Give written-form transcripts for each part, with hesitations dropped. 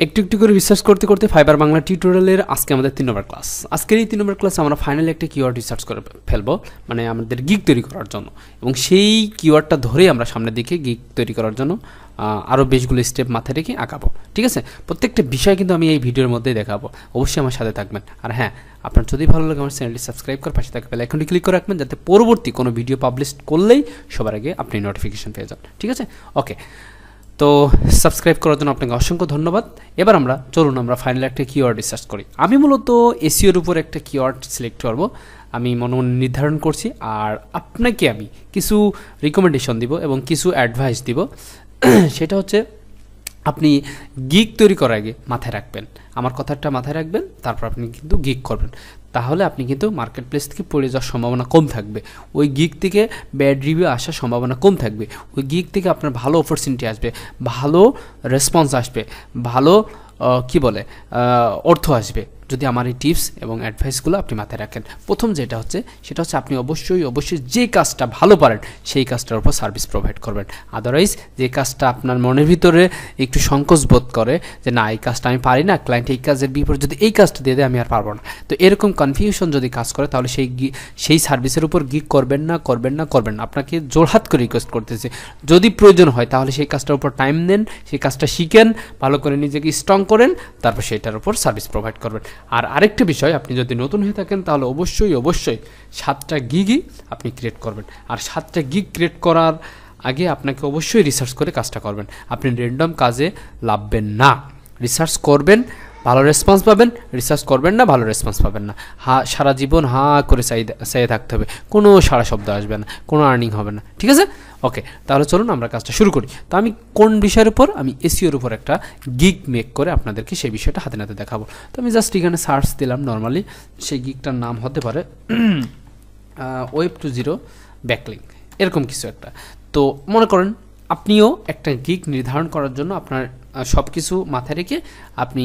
একটু একটু করে রিসার্চ করতে করতে ফাইবার বাংলা টিউটোরিয়ালের আজকে আমাদের 3 নম্বর ক্লাস। আজকের এই 3 নম্বর ক্লাসে আমরা ফাইনালি একটা কিওয়ার্ড রিসার্চ করে ফেলবো, মানে আমাদের গিগ তৈরি করার জন্য, এবং সেই কিওয়ার্ডটা ধরেই আমরা সামনের দিকে গিগ তৈরি করার জন্য আরও বেশগুলো স্টেপ মাথায় রেখে আঁকাবো। ঠিক আছে, প্রত্যেকটা বিষয় কিন্তু আমি এই ভিডিওর মধ্যেই দেখাবো, অবশ্যই আমার সাথে থাকবেন। আর হ্যাঁ, আপনার যদি ভালো লাগে আমার চ্যানেলটি সাবস্ক্রাইব করে পাশে থাকা বেল আইকনটি ক্লিক করে রাখবেন, যাতে পরবর্তী কোনো ভিডিও পাবলিশ করলেই সবার আগে আপনি নোটিফিকেশন পেয়ে যান। ঠিক আছে, ওকে। তো সাবস্ক্রাইব করার জন্য আপনাকে অসংখ্য ধন্যবাদ। এবার চলুন আমরা ফাইনালি একটা কিওয়ার্ড রিসার্চ করি। আমি মূলত এসইওর উপর একটা কিওয়ার্ড সিলেক্ট করব, আমি মনে নির্ধারণ করছি, আর আপনাকে আমি কিছু রিকমেন্ডেশন দিব এবং কিছু অ্যাডভাইস দিব। সেটা হচ্ছে আপনি গিগ তৈরি করার আগে মাথায় রাখবেন, আমার কথাটা মাথায় রাখবেন, তারপর আপনি কিন্তু গিগ করবেন। তাহলে আপনি কিন্তু মার্কেট প্লেস থেকে পড়ে যাওয়ার সম্ভাবনা কম থাকবে, ওই গিগ থেকে ব্যাড রিভিউ আসার সম্ভাবনা কম থাকবে, ওই গিগ থেকে আপনার ভালো অপরচুনিটি আসবে, ভালো রেসপন্স আসবে, ভালো অর্থ আসবে, যদি আমার এই টিপস এবং অ্যাডভাইসগুলো আপনি মাথায় রাখেন। প্রথম যেটা হচ্ছে সেটা হচ্ছে আপনি অবশ্যই যে কাজটা ভালো পারেন সেই কাজটার উপর সার্ভিস প্রোভাইড করবেন। আদারওয়াইজ যে কাজটা আপনার মনের ভিতরে একটু সংকোচ বোধ করে যে না, এই কাজটা আমি পারি না, ক্লায়েন্ট এই কাজের বিপরীতে যদি এই কাজটা দিয়ে দেয় আমি আর পারবো না, তো এরকম কনফিউশন যদি কাজ করে তাহলে সেই সার্ভিসের উপর গিগ করবেন না। আপনাকে জোরহাত করে রিকোয়েস্ট করতেছে, যদি প্রয়োজন হয় তাহলে সেই কাজটার উপর টাইম দেন, সেই কাজটা শিখেন, ভালো করে নিজেকে স্ট্রং করেন, তারপর সেইটার উপর সার্ভিস প্রোভাইড করবেন। আর আরেকটা বিষয়, আপনি যদি নতুন হয়ে থাকেন তাহলে অবশ্যই 7টা গিগই আপনি ক্রিয়েট করবেন। আর 7টা গিগ ক্রিয়েট করার আগে আপনাকে অবশ্যই রিসার্চ করে কাজটা করবেন। আপনি র্যান্ডম কাজে লাভবেন না, রিসার্চ করবেন, ভালো রেসপন্স পাবেন, রিসার্চ করবেন না, ভালো রেসপন্স পাবেন না। সারা জীবন করে চাইয়ে থাকতে হবে, কোনো সারা শব্দ আসবে না, কোনো আর্নিং হবে না। ঠিক আছে, ওকে। তাহলে চলুন আমরা কাজটা শুরু করি। তো আমি কোন বিষয়ের উপর, আমি এসইওর উপর একটা গিগ মেক করে আপনাদেরকে সেই বিষয়টা হাতে নাতে দেখাবো। তো আমি জাস্ট এখানে সার্চ দিলাম, নর্মালি সেই গিগটার নাম হতে পারে ওয়েব 2.0 ব্যাকলিঙ্ক, এরকম কিছু একটা। তো মনে করেন আপনিও একটা গিগ নির্ধারণ করার জন্য আপনার সব কিছু মাথায় রেখে আপনি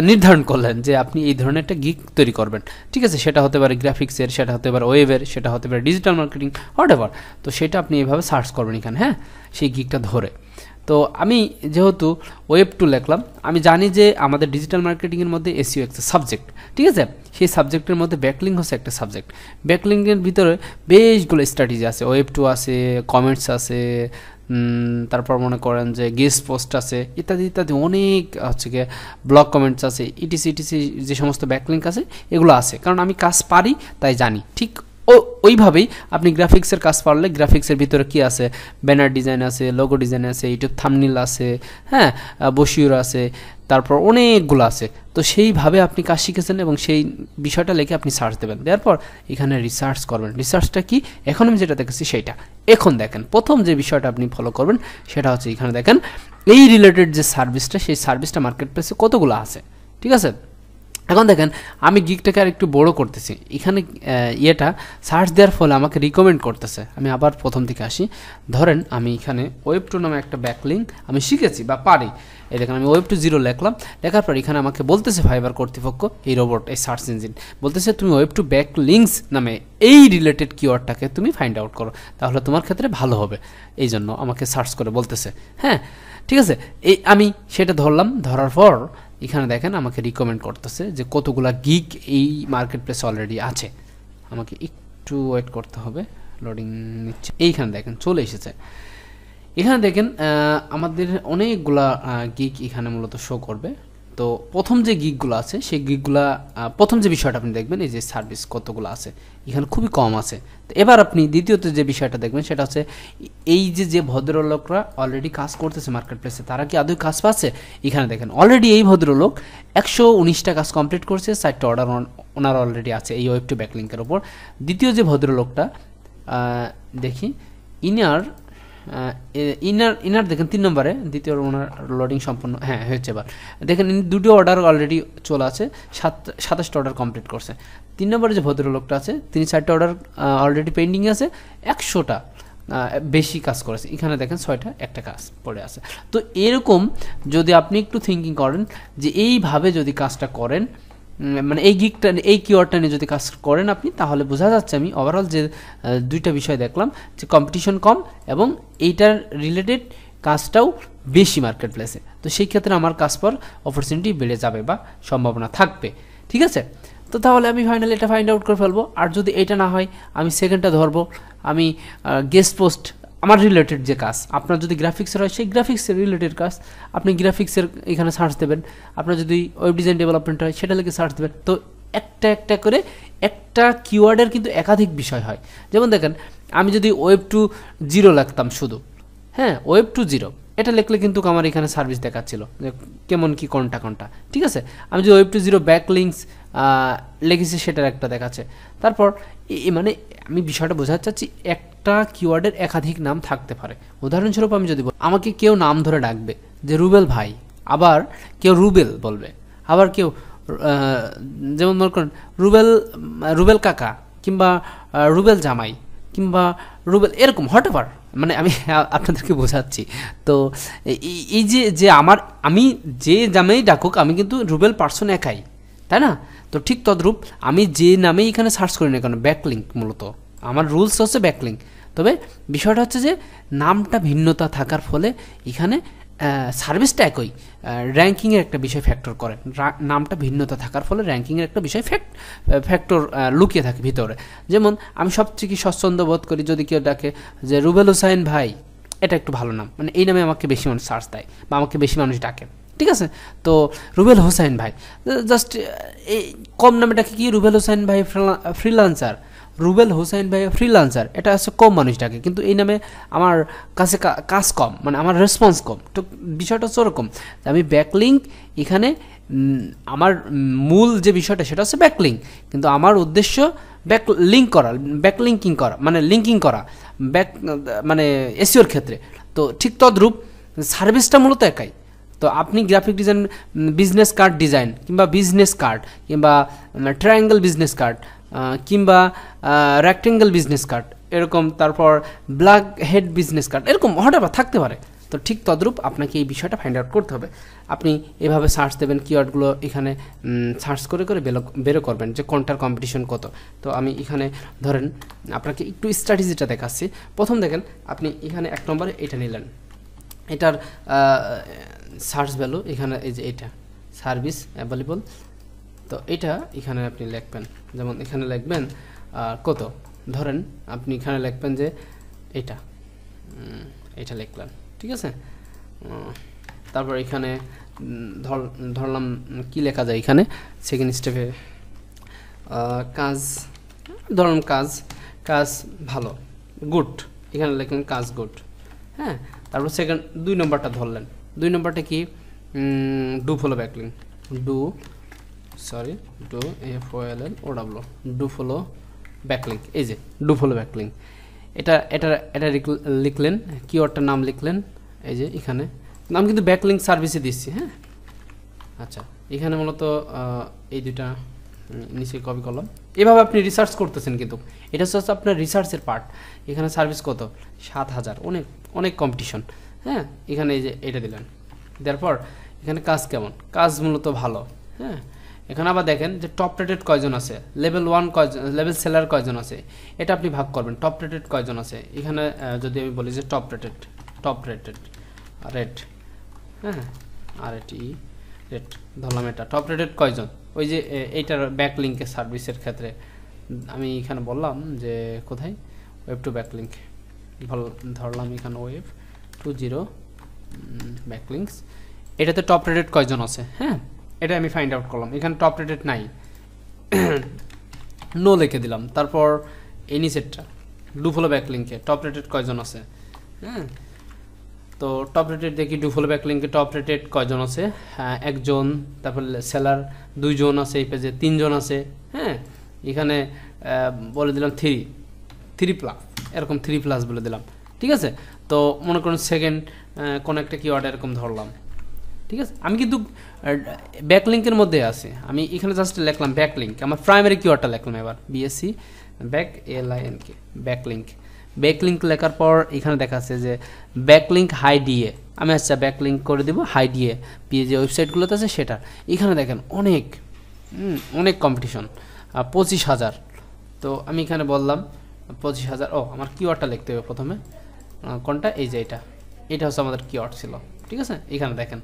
নির্ধারণ করলেন যে আপনি এই ধরনের একটা গিগ তৈরি করবেন। ঠিক আছে, সেটা হতে পারে গ্রাফিক্সের, সেটা হতে পারে ওয়েবের, সেটা হতে পারে ডিজিটাল মার্কেটিং, হোয়াটএভার। তো সেটা আপনি এইভাবে সার্চ করবেন এখানে, হ্যাঁ, সেই গিগটা ধরে। তো আমি যেহেতু ওয়েব 2 লিখলাম, আমি জানি যে আমাদের ডিজিটাল মার্কেটিংয়ের মধ্যে এসইও একটা সাবজেক্ট। ঠিক আছে, সেই সাবজেক্টের মধ্যে ব্যাকলিঙ্ক হচ্ছে একটা সাবজেক্ট। ব্যাকলিঙ্কের ভিতরে বেশগুলো স্ট্র্যাটেজি আছে, ওয়েব 2 আছে, কমেন্টস আছে, তারপর মনে করেন যে গেস্ট পোস্ট আছে, ইত্যাদি ইত্যাদি অনেক হচ্ছে গিয়ে ব্লগ কমেন্টস আছে, ইটিসি যে সমস্ত ব্যাকলিঙ্ক আছে এগুলো আছে, কারণ আমি কাজ পারি তাই জানি। ঠিক ওইভাবেই আপনি গ্রাফিক্সের কাজ পারলে গ্রাফিক্সের ভিতরে কি আছে, ব্যানার ডিজাইন আছে, লোগো ডিজাইন আছে, ইউটিউব থাম্বনেল আছে, হ্যাঁ, বসিওর আছে, তারপর অনেকগুলো আছে। তো সেইভাবে আপনি কাজ শিখেছেন এবং সেই বিষয়টা লিখে আপনি সার্চ দেবেন, দেওয়ার পর এখানে রিসার্চ করবেন। রিসার্চটা কি, এখন আমি যেটা দেখেছি সেইটা। এখন দেখেন প্রথম যে বিষয়টা আপনি ফলো করবেন সেটা হচ্ছে এখানে দেখেন এই রিলেটেড যে সার্ভিসটা, সেই সার্ভিসটা মার্কেট প্লেসে কতগুলো আছে। ঠিক আছে, এখন দেখেন আমি গিগটাকে আর একটু বড় করতেছি, এখানে সার্চ দেওয়ার ফলে আমাকে রিকমেন্ড করতেছে। আমি আবার প্রথম থেকে আসি, ধরেন আমি এখানে ওয়েব 2 নামে একটা ব্যাকলিঙ্ক আমি শিখেছি বা পারি, এই দেখেন আমি ওয়েব 2.0 লিখলাম, লেখার পর এখানে আমাকে বলতেছে ফাইবার কর্তৃপক্ষ, এই রোবট, এই সার্চ ইঞ্জিন বলতেছে তুমি ওয়েব 2 ব্যাকলিঙ্কস নামে এই রিলেটেড কিওয়ার্ডটাকে তুমি ফাইন্ড আউট করো, তাহলে তোমার ক্ষেত্রে ভালো হবে, এই জন্য আমাকে সার্চ করে বলতেছে। হ্যাঁ, ঠিক আছে, আমি সেটা ধরলাম, ধরার পর এখানে দেখেন আমাকে রিকমেন্ড করতেছে যে কতগুলা গিগ এই মার্কেট প্লেসে অলরেডি আছে। আমাকে একটু ওয়েট করতে হবে, লোডিং নিচ্ছে। এইখানে দেখেন চলে এসেছে, এখানে দেখেন আমাদের অনেকগুলা গিগ এখানে মূলত শো করবে। তো প্রথম যে গিগগুলো আছে সেই গিগগুলা, প্রথম যে বিষয়টা আপনি দেখবেন এই যে সার্ভিস কতগুলো আছে, এখানে খুবই কম আছে। তো এবার আপনি দ্বিতীয়ত যে বিষয়টা দেখবেন সেটা হচ্ছে এই যে ভদ্রলোকরা অলরেডি কাজ করতেছে মার্কেট প্লেসে, তারা কি আদৌ কাজ পাচ্ছে। এখানে দেখেন অলরেডি এই ভদ্রলোক 119টা কাজ কমপ্লিট করছে, 4টা অর্ডার ওনার অলরেডি আছে এই ওয়েব 2 ব্যাকলিঙ্কের ওপর। দ্বিতীয় যে ভদ্রলোকটা দেখি, ইনার দেখেন 3 নম্বরে, দ্বিতীয় ওনার লোডিং সম্পন্ন, হ্যাঁ হয়েছে। এবার দেখেন দুটো অর্ডার অলরেডি চলে আছে, 27টা অর্ডার কমপ্লিট করছে। 3 নম্বরে যে ভদ্রলোকটা আছে তিনি 4টা অর্ডার অলরেডি পেন্ডিং আছে, 100টা বেশি কাজ করেছে। এখানে দেখেন 6টা একটা কাজ পড়ে আছে। তো এরকম যদি আপনি একটু থিঙ্কিং করেন যে এইভাবে যদি কাজটা করেন, মানে এই গিগটা, এই কিওয়ার্ডটা নিয়ে যদি কাজ করেন আপনি, তাহলে বোঝা যাচ্ছে আমি ওভারঅল যে দুইটা বিষয় দেখলাম, যে কম্পিটিশন কম এবং এইটার রিলেটেড কাজটাও বেশি মার্কেট প্লেসে, তো সেই ক্ষেত্রে আমার কাজ পাওয়ার অপরচুনিটি বেড়ে যাবে বা সম্ভাবনা থাকবে। ঠিক আছে, তো তাহলে আমি ফাইনালি এটা ফাইন্ড আউট করে ফেলবো। আর যদি এটা না হয় আমি সেকেন্ডটা ধরবো, আমি গেস্ট পোস্ট আমার রিলেটেড যে কাজ, আপনার যদি গ্রাফিক্সের হয় সেই গ্রাফিক্সের রিলেটেড কাজ আপনি গ্রাফিক্সের এখানে সার্চ দেবেন, আপনার যদি ওয়েব ডিজাইন ডেভেলপমেন্ট হয় সেটা লিখে সার্চ দেবেন। তো একটা একটা করে একটা কিওয়ার্ডের কিন্তু একাধিক বিষয় হয়। যেমন দেখেন আমি যদি ওয়েব টু 0 লিখতাম শুধু, হ্যাঁ ওয়েব টু 0 এটা লিখলে কিন্তু আমার এখানে সার্ভিস দেখাচ্ছিল যে কেমন কি কোনটা কোনটা। ঠিক আছে, আমি যদি ওয়েব টু 0 ব্যাকলিংস লিখেছি সেটার একটা দেখাচ্ছে। তারপর মানে আমি বিষয়টা বোঝাতে চাচ্ছি একটা কিওয়ার্ডের একাধিক নাম থাকতে পারে। উদাহরণস্বরূপ আমি যদি বলি, আমাকে কেউ নাম ধরে ডাকবে যে রুবেল ভাই, আবার কেউ রুবেল বলবে, আবার কেউ যেমন মনে করেন রুবেল কাকা, কিংবা রুবেল জামাই, কিংবা রুবেল এরকম হটএভার, মানে আমি আপনাদেরকে বোঝাচ্ছি। তো এই যে আমি যে নামেই ডাকুক আমি কিন্তু রুবেল পার্সন একাই, তাই না? তো ঠিক তদ্রূপ আমি যে নামেই এখানে সার্চ করি না কেন, ব্যাকলিঙ্ক মূলত আমার রুলস হচ্ছে ব্যাকলিঙ্ক। তবে বিষয়টা হচ্ছে যে নামটা ভিন্নতা থাকার ফলে এখানে সার্ভিসটা একই, র্যাঙ্কিংয়ের একটা বিষয় ফ্যাক্টর করে। নামটা ভিন্নতা থাকার ফলে র্যাঙ্কিংয়ের একটা বিষয় ফ্যাক্টর লুকিয়ে থাকে ভিতরে। যেমন আমি সবচেয়ে কি স্বচ্ছন্দ বোধ করি যদি কেউ ডাকে যে রুবেল হোসাইন ভাই, এটা একটু ভালো নাম, মানে এই নামে আমাকে বেশি মানুষ সার্চ দেয় বা আমাকে বেশি মানুষ ডাকে। ঠিক আছে, তো রুবেল হোসাইন ভাই জাস্ট এই কম নামে ডাকে কি রুবেল হোসাইন ভাই ফ্রিল্যান্সার, রুবেল হোসাইন ভাই ফ্রিল্যান্সার, এটা হচ্ছে কম মানুষ ডাকে, কিন্তু এই নামে আমার কাছে কাজ কম, মানে আমার রেসপন্স কম। তো বিষয়টা হচ্ছে ওরকম, আমি ব্যাকলিঙ্ক এখানে আমার মূল যে বিষয়টা সেটা হচ্ছে ব্যাকলিঙ্ক, কিন্তু আমার উদ্দেশ্য ব্যাকলিঙ্কিং করা মানে লিঙ্কিং করা মানে এসইওর ক্ষেত্রে। তো ঠিক তদ্রূপ সার্ভিসটা মূলত একাই। তো আপনি graphic design, business card design, কিংবা বিজনেস কার্ড, কিংবা ট্রায়াঙ্গেল বিজনেস কার্ড, কিংবা রেক্টেঙ্গেল বিজনেস কার্ড এরকম, তারপর ব্ল্যাক হেড বিজনেস কার্ড এরকম হঠাৎ থাকতে পারে। তো ঠিক তদ্রূপ আপনাকে এই বিষয়টা ফাইন্ড আউট করতে হবে। আপনি এভাবে সার্চ দেবেন, কিওয়ার্ডগুলো এখানে সার্চ করে করে বেরো করবেন যে কোনটার কম্পিটিশন কত। তো আমি এখানে ধরেন আপনাকে একটু স্ট্র্যাটেজিটা দেখাচ্ছি। প্রথম দেখেন আপনি এখানে 1 নম্বরে এটা নিলেন, এটার সার্চ ভ্যালু এখানে এই যে এটা সার্ভিস অ্যাভেলেবল। তো এটা এখানে আপনি লিখবেন, যেমন এখানে লিখবেন কত, ধরেন আপনি এখানে লিখবেন যে এটা লিখলেন। ঠিক আছে, তারপর এখানে ধরলাম কি লেখা যায়, এখানে সেকেন্ড স্টেপে কাজ ধরলাম, কাজ ভালো, গুড, এখানে লিখলেন কাজ গুড। হ্যাঁ, তারপর সেকেন্ড 2 নম্বরটা ধরলেন। 2 নম্বরটা কি, do follow backlink, do follow backlink. এই যে ডু ফলো ব্যাকলিঙ্ক, এটা লিখলেন, কিওয়ার্ডটার নাম লিখলেন, এই যে এখানে নাম কিন্তু ব্যাকলিঙ্ক সার্ভিসে দিচ্ছি। হ্যাঁ, আচ্ছা, এখানে মূলত এই দুটা নিচে কপি করলাম। এভাবে আপনি রিসার্চ করতেছেন, কিন্তু এটা হচ্ছে আপনার রিসার্চের পার্ট। এখানে সার্ভিস কত, 7000, অনেক কম্পিটিশন। হ্যাঁ, এখানে এই যে এটা দিলেন, তারপর এখানে কাজ কেমন, কাজ মূলত ভালো। হ্যাঁ, এখানে আবার দেখেন যে টপ রেটেড কয়জন আছে, লেভেল 1 কয়জন, লেভেল সেলার কয়জন আছে, এটা আপনি ভাগ করবেন। টপ রেটেড কয়জন আছে এখানে, যদি আমি বলি যে টপ রেটেড রেট, হ্যাঁ রেট ধরলাম, এটা টপ রেটেড কয়জন, ওই যে এইটার ব্যাকলিঙ্কের সার্ভিসের ক্ষেত্রে আমি এখানে বললাম যে কোথায় ওয়েব টু ব্যাকলিঙ্ক ধরলাম, এখানে ওয়েব টু 0 ব্যাকলিঙ্কস, এটাতে টপ রেটেড কয়জন আছে। হ্যাঁ, এটা আমি ফাইন্ড আউট করলাম, এখানে টপ রেটেড নাই, নো লিখে দিলাম। তারপর এই নিচেরটা ডু ফলো ব্যাকলিঙ্কে টপ রেটেড কয়জন আছে। হ্যাঁ, তো টপ রেটেড দেখি ডু ফলো ব্যাকলিঙ্কে টপ রেটেড কয়জন আছে, হ্যাঁ 1 জন, তারপর সেলার 2 জন আছে, এই পেজে 3 জন আছে। হ্যাঁ, এখানে বলে দিলাম 3+, এরকম 3+ বলে দিলাম। ঠিক আছে, তো মনে করুন সেকেন্ড কোন একটা কিওয়ার্ড এরকম ধরলাম। ঠিক আছে, আমি কিন্তু ব্যাকলিঙ্কের মধ্যে আছে, আমি এখানে জাস্ট লিখলাম ব্যাকলিঙ্ক, আমার প্রাইমারি কিওয়ার্ডটা লিখলাম। এবার বিএসসি ব্যাকলিঙ্ক লেখার পর এখানে দেখাচ্ছে যে ব্যাকলিঙ্ক হাই ডিএ, আমি আচ্ছা ব্যাকলিঙ্ক করে দিব হাই ডিএ, যে ওয়েবসাইটগুলোতে আছে সেটা। এখানে দেখেন অনেক কম্পিটিশন, 25,000। তো আমি এখানে বললাম 25,000। আমার কিওয়ার্ডটা লিখতে হবে প্রথমে, কোনটা, এই যে এটা হচ্ছে আমাদের কিওয়ার্ড ছিল ঠিক আছে, এখানে দেখেন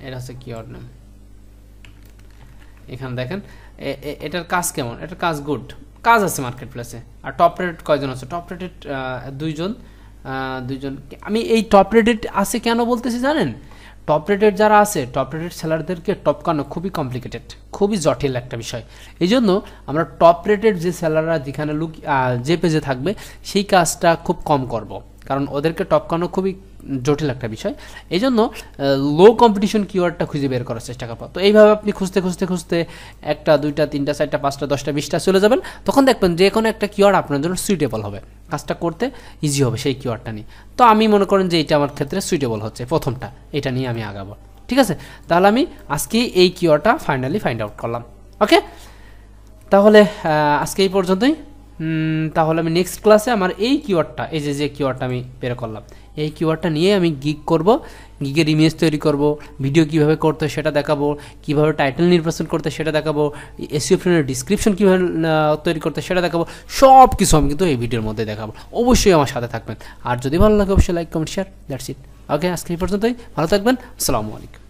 এটা হচ্ছে কিওয়ার্ড নেম। এখানে দেখেন এটার কাজ কেমন, এটার কাজ গুড, কাজ আছে মার্কেট প্লেসে। আর টপ রেটেড কয়জন আছে, টপ রেটেড 2 জন। আমি এই টপ রেটেড আছে কেন বলতেছি জানেন, টপ রেটেড যারা আছে, টপ রেটেড সেলারদেরকে টপকানো খুবই কমপ্লিকেটেড, খুবই জটিল একটা বিষয়। এই জন্য আমরা টপ রেটেড যে সেলাররা যেখানে যে পেজে থাকবে সেই কাজটা খুব কম করব, কারণ ওদেরকে টপকানো খুবই জটিল একটা বিষয়। এই জন্য লো কম্পিটিশন কিওয়ার্ডটা খুঁজে বের করার চেষ্টা করবো। তো এইভাবে আপনি খুঁজতে 1টা 2টা 3টা 4টা 5টা 10টা 20টা চলে যাবেন, তখন দেখবেন যে কোনো একটা কিওয়ার্ড আপনার জন্য সুইটেবল হবে, কাজটা করতে ইজি হবে সেই কিওয়ার্ডটা নিয়ে। তো আমি মনে করেন যে এটা আমার ক্ষেত্রে সুইটেবল হচ্ছে, প্রথমটা এটা নিয়ে আমি আগাবো। ঠিক আছে, তাহলে আমি আজকে এই কিওয়ার্ডটা ফাইনালি ফাইন্ড আউট করলাম। ওকে, তাহলে আজকে এই পর্যন্তই। তাহলে আমি নেক্সট ক্লাসে আমার এই কিওয়ার্ডটা, এই যে কিওয়ার্ডটা আমি বের করলাম, এই কিওয়ার্ডটা নিয়ে আমি গিগ করব, গিগের ইমেজ তৈরি করব, ভিডিও কিভাবে করতে হয় সেটা দেখাবো, কিভাবে টাইটেল নির্বাচন করতে সেটা দেখাবো, এসইও ফ্রেন্ডলি ডেসক্রিপশন কিভাবে তৈরি করতে সেটা দেখাবো, সব কিছু আমি কিন্তু এই ভিডিওর মধ্যে দেখাবো। অবশ্যই আমার সাথে থাকবেন, আর যদি ভালো লাগে অবশ্যই like comment share, that's it. Okay, আজকে এই পর্যন্তই, ভালো থাকবেন, আসসালামু আলাইকুম।